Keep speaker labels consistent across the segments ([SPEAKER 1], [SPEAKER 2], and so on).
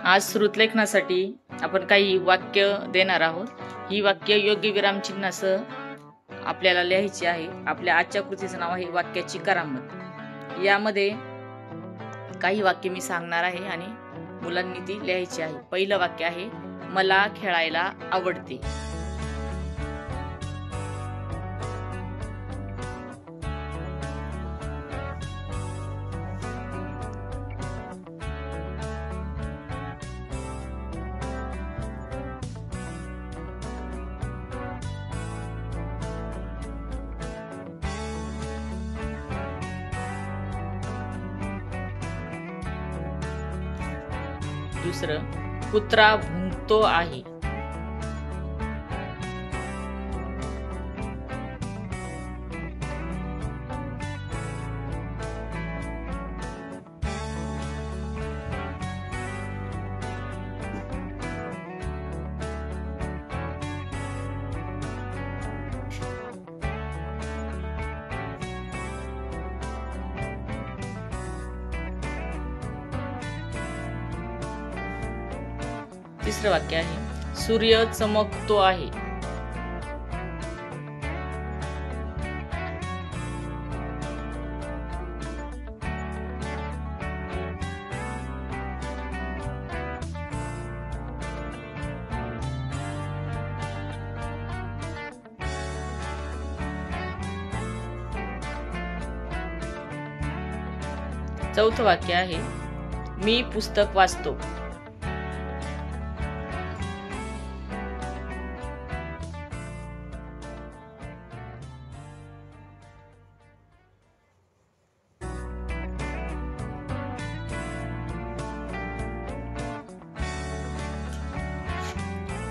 [SPEAKER 1] आज श्रुतलेखनासाठी आपण काही वाक्य देणार आहोत। ही वाक्य योग्य विरामचिन्हासह आपल्याला लिहायची आहे। आपल्या आजच्या कृतीचं नाव आहे वाक्याची करामत। यामध्ये काही वाक्य मी सांगणार आहे आणि मुलांनी ती लिहायची आहे। पहिलं वाक्य आहे, मला खेळायला आवडते। दुसरं, कुत्रा भुंकतो आहे। तिसरं वाक्य आहे, सूर्य चमकतो आहे। चौथं वाक्य आहे, मी पुस्तक वाचतो।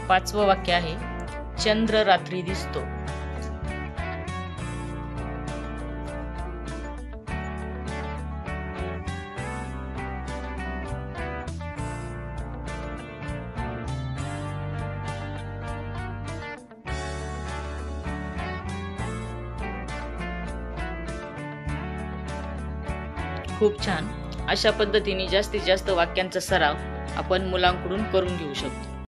[SPEAKER 1] पाचवं वाक्य आहे, चंद्र रात्री दिसतो। खूप छान। अशा पद्धतीने जास्तीत जास्त वाक्यांचा सराव आपण मुलांकडून करून घेऊ शकतो।